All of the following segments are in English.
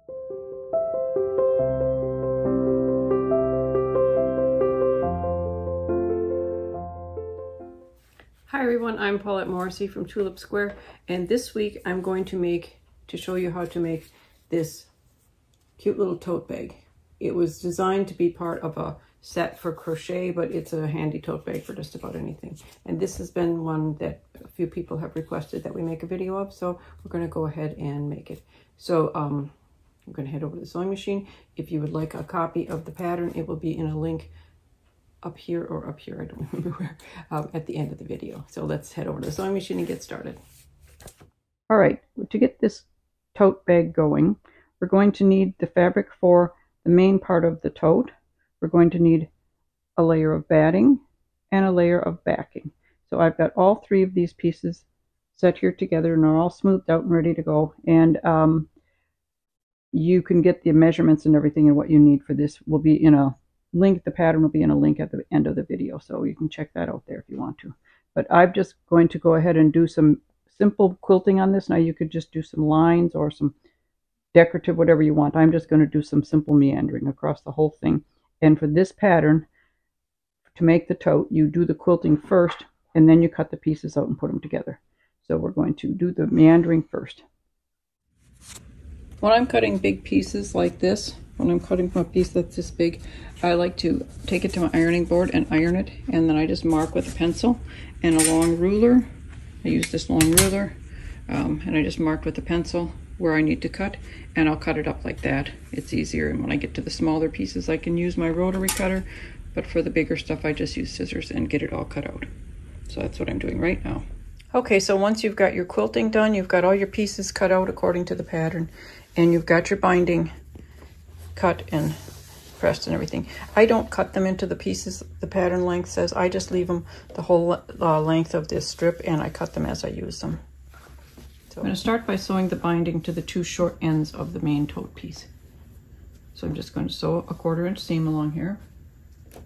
Hi everyone, I'm Paulette Morrissey from Tulip Square, and this week I'm going to show you how to make this cute little tote bag. It was designed to be part of a set for crochet, but it's a handy tote bag for just about anything. And this has been one that a few people have requested that we make a video of, so we're going to go ahead and make it. So I'm going to head over to the sewing machine. If you would like a copy of the pattern, it will be in a link up here or up here, I don't remember where, at the end of the video. So let's head over to the sewing machine and get started. All right, to get this tote bag going, we're going to need the fabric for the main part of the tote. We're going to need a layer of batting and a layer of backing. So I've got all three of these pieces set here together and they're all smoothed out and ready to go. And you can get the measurements and everything and what you need for this will be in a link. The pattern will be in a link at the end of the video, so you can check that out there if you want to. But I'm just going to go ahead and do some simple quilting on this. Now you could just do some lines or some decorative, whatever you want. I'm just going to do some simple meandering across the whole thing. And for this pattern, to make the tote, you do the quilting first and then you cut the pieces out and put them together. So we're going to do the meandering first. When I'm cutting big pieces like this, when I'm cutting from a piece that's this big, I like to take it to my ironing board and iron it, and then I just mark with a pencil and a long ruler. I use this long ruler, and I just marked with a pencil where I need to cut, and I'll cut it up like that. It's easier, and when I get to the smaller pieces I can use my rotary cutter, but for the bigger stuff I just use scissors and get it all cut out. So that's what I'm doing right now. Okay, so once you've got your quilting done, you've got all your pieces cut out according to the pattern, and you've got your binding cut and pressed and everything. I don't cut them into the pieces the pattern length says. I just leave them the whole length of this strip, and I cut them as I use them. So I'm going to start by sewing the binding to the two short ends of the main tote piece. So I'm just going to sew a 1/4 inch seam along here,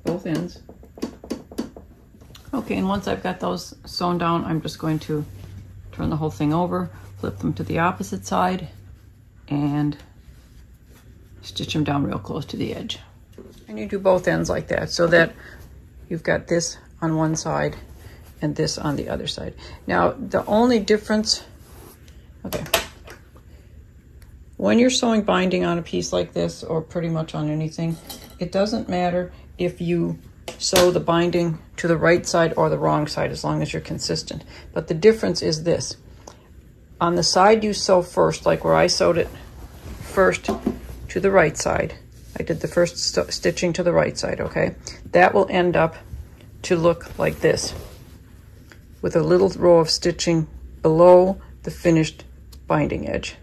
both ends. Okay, and once I've got those sewn down, I'm just going to turn the whole thing over, flip them to the opposite side, and stitch them down real close to the edge. And you do both ends like that so that you've got this on one side and this on the other side. Now, the only difference, okay, when you're sewing binding on a piece like this, or pretty much on anything, it doesn't matter if you sew the binding to the right side or the wrong side, as long as you're consistent. But the difference is this: on the side you sew first, like where I sewed it first to the right side, I did the first stitching to the right side, okay? That will end up to look like this, with a little row of stitching below the finished binding edge.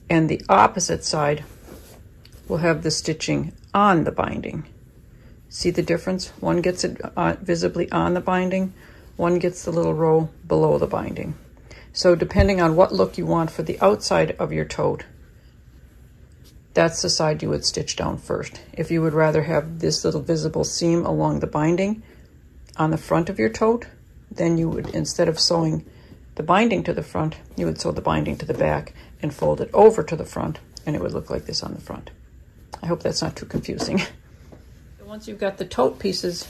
And the opposite side will have the stitching on the binding. See the difference? One gets it visibly on the binding, one gets the little row below the binding. So depending on what look you want for the outside of your tote, that's the side you would stitch down first. If you would rather have this little visible seam along the binding on the front of your tote, then you would, instead of sewing the binding to the front, you would sew the binding to the back and fold it over to the front, and it would look like this on the front. I hope that's not too confusing. Once you've got the tote pieces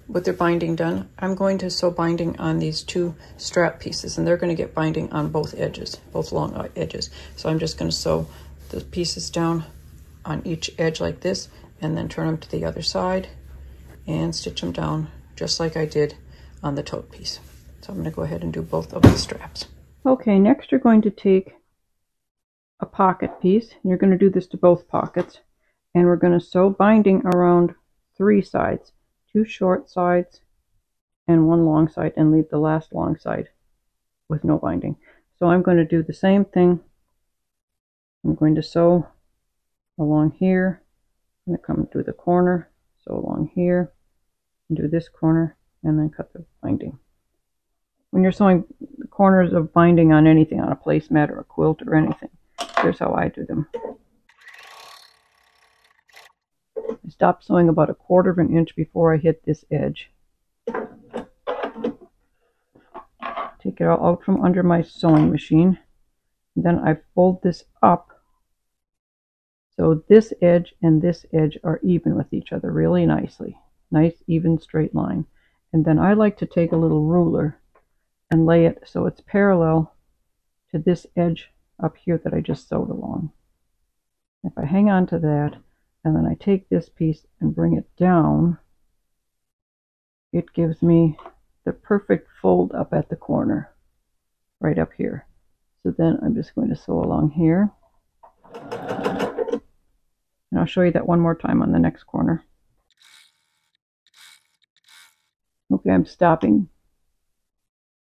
with their binding done, I'm going to sew binding on these two strap pieces, and they're going to get binding on both edges, both long edges. So I'm just going to sew the pieces down on each edge like this, and then turn them to the other side and stitch them down just like I did on the tote piece. So I'm going to go ahead and do both of the straps. Okay, next you're going to take a pocket piece, and you're going to do this to both pockets, and we're going to sew binding around 3 sides, 2 short sides and 1 long side, and leave the last long side with no binding. So I'm going to do the same thing. I'm going to sew along here. I'm going to come through the corner, sew along here, and do this corner, and then cut the binding. When you're sewing the corners of binding on anything, on a placemat or a quilt or anything, here's how I do them. I stop sewing about 1/4 inch before I hit this edge. Take it all out from under my sewing machine. And then I fold this up So this edge and this edge are even with each other really nicely. Nice, even, straight line. And then I like to take a little ruler and lay it so it's parallel to this edge up here that I just sewed along. If I hang on to that, and then I take this piece and bring it down, it gives me the perfect fold up at the corner, right up here. So then I'm just going to sew along here. And I'll show you that one more time on the next corner. Okay, I'm stopping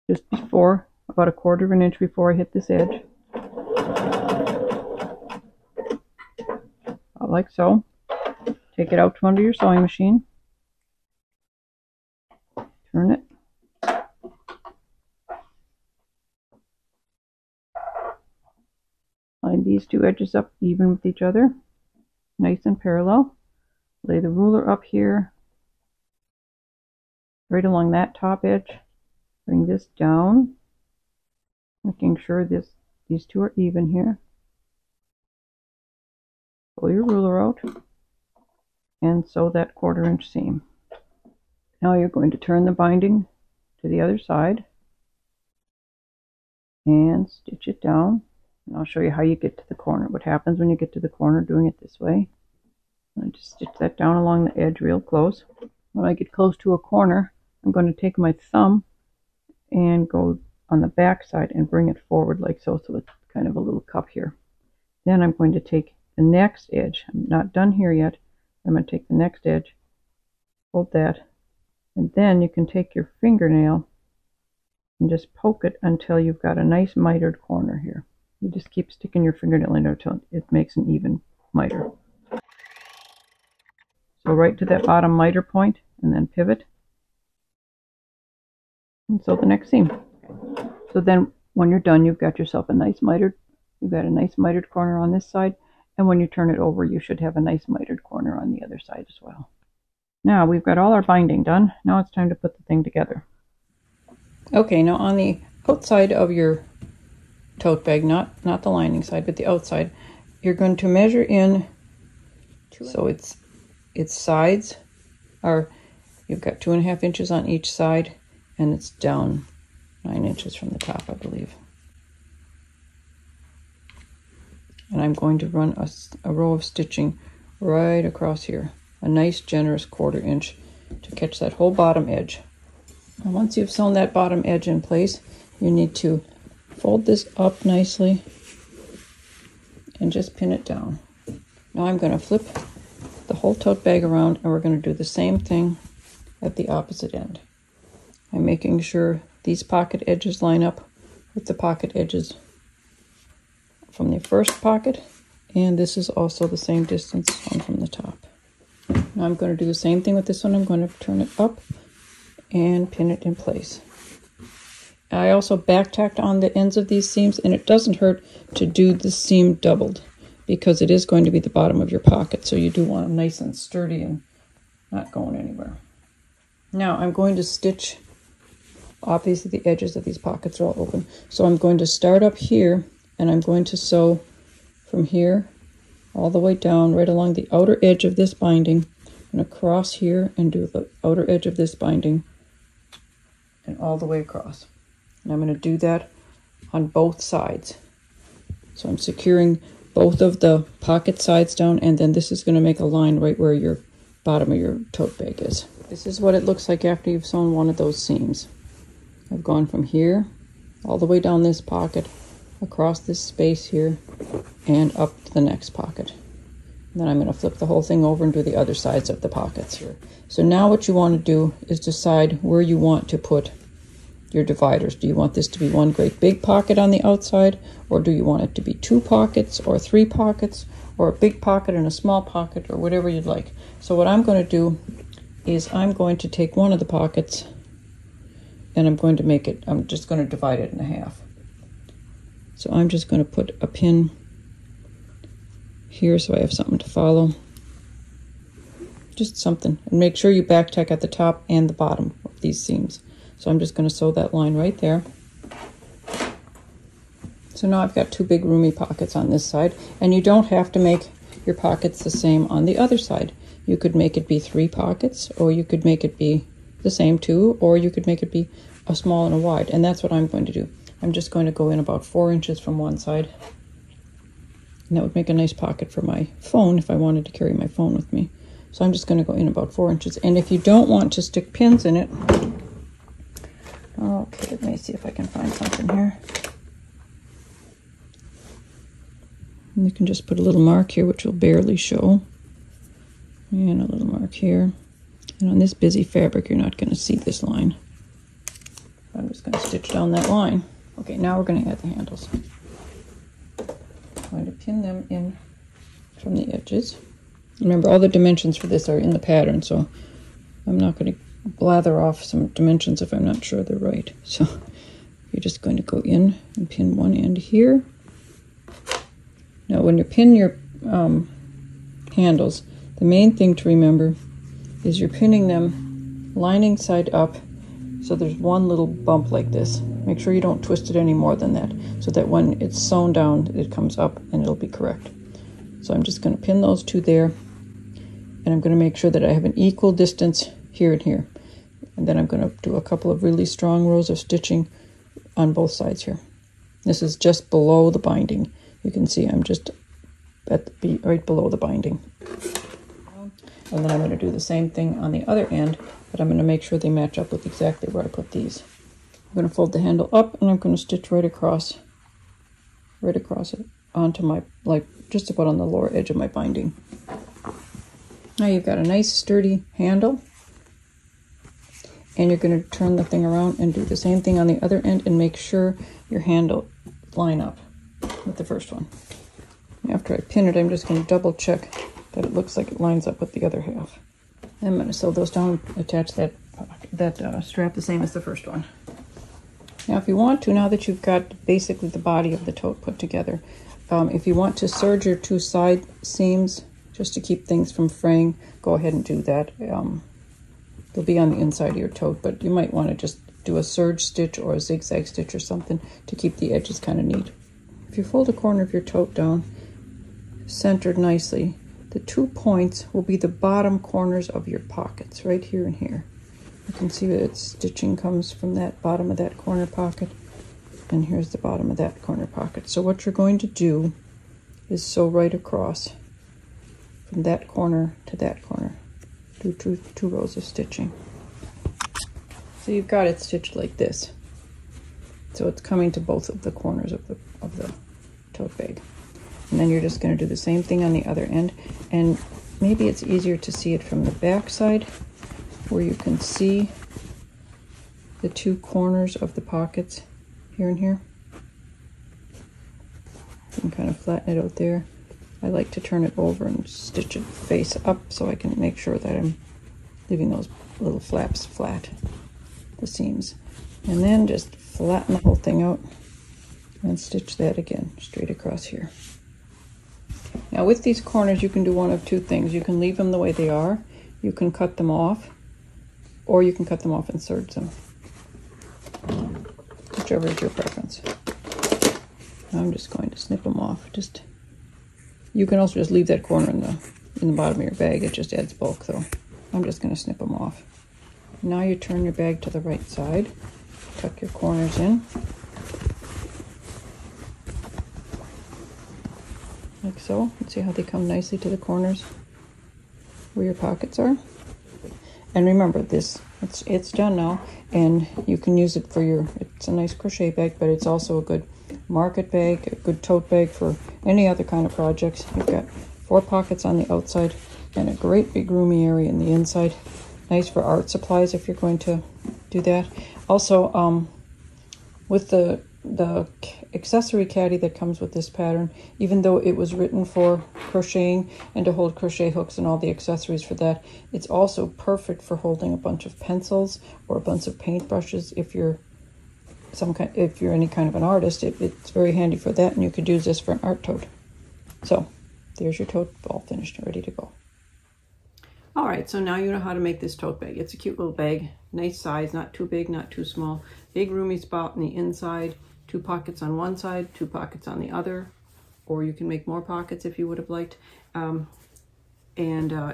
just before, about a quarter of an inch before I hit this edge. Like so. Take it out from under your sewing machine. Turn it. Line these two edges up even with each other, nice and parallel. Lay the ruler up here, right along that top edge. Bring this down, making sure these two are even here. Pull your ruler out and sew that 1/4 inch seam. Now you're going to turn the binding to the other side and stitch it down. And I'll show you how you get to the corner, what happens when you get to the corner doing it this way. And just stitch that down along the edge real close. When I get close to a corner, I'm going to take my thumb and go on the back side and bring it forward like so, so it's kind of a little cup here. Then I'm going to take the next edge. I'm not done here yet. I'm going to take the next edge, hold that, and then you can take your fingernail and just poke it until you've got a nice mitered corner here. You just keep sticking your fingernail in there until it makes an even miter. So right to that bottom miter point, and then pivot, and sew the next seam. So then when you're done, you've got yourself a nice mitered, you've got a nice mitered corner on this side. And when you turn it over, you should have a nice mitered corner on the other side as well. Now we've got all our binding done. Now it's time to put the thing together. Okay, now on the outside of your tote bag, not the lining side, but the outside, you're going to measure in, so its sides are, you've got 2.5 inches on each side, and it's down 9 inches from the top, I believe. And I'm going to run a row of stitching right across here, a nice generous 1/4 inch to catch that whole bottom edge. And once you've sewn that bottom edge in place, you need to fold this up nicely and just pin it down. Now I'm going to flip the whole tote bag around, and we're going to do the same thing at the opposite end. I'm making sure these pocket edges line up with the pocket edges from the first pocket, and this is also the same distance on from the top. Now I'm going to do the same thing with this one. I'm going to turn it up and pin it in place. I also back tacked on the ends of these seams, and it doesn't hurt to do the seam doubled because it is going to be the bottom of your pocket, so you do want them nice and sturdy and not going anywhere. Now I'm going to stitch, obviously the edges of these pockets are all open, so I'm going to start up here, and I'm going to sew from here all the way down right along the outer edge of this binding. I'm going to cross here and do the outer edge of this binding and all the way across. And I'm going to do that on both sides. So I'm securing both of the pocket sides down, and then this is going to make a line right where your bottom of your tote bag is. This is what it looks like after you've sewn one of those seams. I've gone from here all the way down this pocket, across this space here, and up to the next pocket. And then I'm going to flip the whole thing over and do the other sides of the pockets here. So now what you want to do is decide where you want to put your dividers. Do you want this to be one great big pocket on the outside, or do you want it to be 2 pockets or 3 pockets, or a big pocket and a small pocket, or whatever you'd like? So what I'm going to do is I'm going to take one of the pockets and I'm just going to divide it in half. So I'm just going to put a pin here so I have something to follow. Just something. And make sure you back tack at the top and the bottom of these seams. So I'm just going to sew that line right there. So now I've got 2 big roomy pockets on this side. And you don't have to make your pockets the same on the other side. You could make it be 3 pockets, or you could make it be the same 2, or you could make it be a small and a wide, and that's what I'm going to do. I'm just going to go in about 4 inches from one side, and that would make a nice pocket for my phone if I wanted to carry my phone with me. So I'm just going to go in about 4 inches, and if you don't want to stick pins in it, okay, let me see if I can find something here. And you can just put a little mark here, which will barely show, and a little mark here. And on this busy fabric, you're not going to see this line. I'm just going to stitch down that line. Okay, now we're going to add the handles. I'm going to pin them in from the edges. Remember, all the dimensions for this are in the pattern, so I'm not going to blather off some dimensions if I'm not sure they're right. So you're just going to go in and pin one end here. Now, when you pin your handles, the main thing to remember is you're pinning them lining side up, so there's one little bump like this. Make sure you don't twist it any more than that, so that when it's sewn down, it comes up and it'll be correct. So I'm just going to pin those 2 there, and I'm going to make sure that I have an equal distance here and here. And then I'm going to do a couple of really strong rows of stitching on both sides here. This is just below the binding. You can see I'm just right below the binding. And then I'm going to do the same thing on the other end, but I'm going to make sure they match up with exactly where I put these. I'm going to fold the handle up, and I'm going to stitch right across it onto my, like, just about on the lower edge of my binding. Now you've got a nice sturdy handle, and you're going to turn the thing around and do the same thing on the other end and make sure your handle line up with the first one. After I pin it, I'm just going to double check that it looks like it lines up with the other half. I'm going to sew those down, attach that strap the same as the first one. Now if you want to, now that you've got basically the body of the tote put together, if you want to serge your 2 side seams just to keep things from fraying, go ahead and do that. They'll be on the inside of your tote, but you might want to just do a serge stitch or a zigzag stitch or something to keep the edges kind of neat. If you fold a corner of your tote down, centered nicely, the 2 points will be the bottom corners of your pockets, right here and here. You can see that its stitching comes from that bottom of that corner pocket, and here's the bottom of that corner pocket. So what you're going to do is sew right across from that corner to that corner. Do two rows of stitching. So you've got it stitched like this. So it's coming to both of the corners of the tote bag. And then you're just going to do the same thing on the other end. And maybe it's easier to see it from the back side, where you can see the 2 corners of the pockets here and here. You can kind of flatten it out there. I like to turn it over and stitch it face up so I can make sure that I'm leaving those little flaps flat, the seams. And then just flatten the whole thing out and stitch that again straight across here. Now with these corners, you can do one of 2 things. You can leave them the way they are, you can cut them off, or you can cut them off and serge them. Whichever is your preference. I'm just going to snip them off. You can also just leave that corner in the bottom of your bag. It just adds bulk though. I'm just going to snip them off. Now you turn your bag to the right side, tuck your corners in, like so. You see how they come nicely to the corners where your pockets are. And remember this, it's done now, and you can use it for it's a nice crochet bag, but it's also a good market bag, a good tote bag for any other kind of projects. You've got 4 pockets on the outside and a great big roomy area in the inside. Nice for art supplies if you're going to do that. Also, with the accessory caddy that comes with this pattern, even though it was written for crocheting and to hold crochet hooks and all the accessories for that, it's also perfect for holding a bunch of pencils or a bunch of paintbrushes. If you're any kind of an artist, it's very handy for that, and you could use this for an art tote. So there's your tote all finished and ready to go. All right, so now you know how to make this tote bag. It's a cute little bag, nice size, not too big, not too small. Big roomy spot on the inside, 2 pockets on one side, 2 pockets on the other, or you can make more pockets if you would have liked.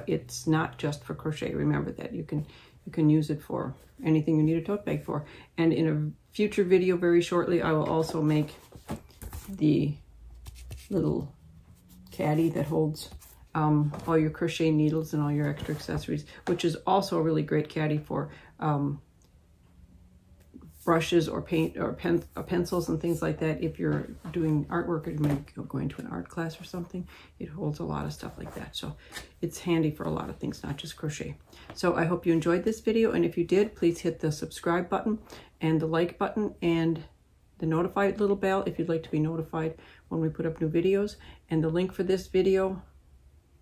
It's not just for crochet. Remember that you can use it for anything you need a tote bag for. And in a future video very shortly, I will also make the little caddy that holds all your crochet needles and all your extra accessories, which is also a really great caddy for brushes or paint or pencils and things like that. If you're doing artwork or you may be going to an art class or something, it holds a lot of stuff like that. So it's handy for a lot of things, not just crochet. So I hope you enjoyed this video, and if you did, please hit the subscribe button and the like button and the notified little bell if you'd like to be notified when we put up new videos. And the link for this video,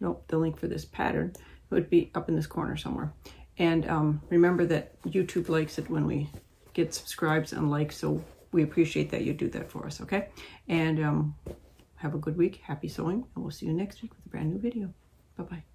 nope, the link for this pattern would be up in this corner somewhere. And remember that YouTube likes it when we get subscribes and likes, so we appreciate that you do that for us, okay? And have a good week, happy sewing, and we'll see you next week with a brand new video. Bye-bye.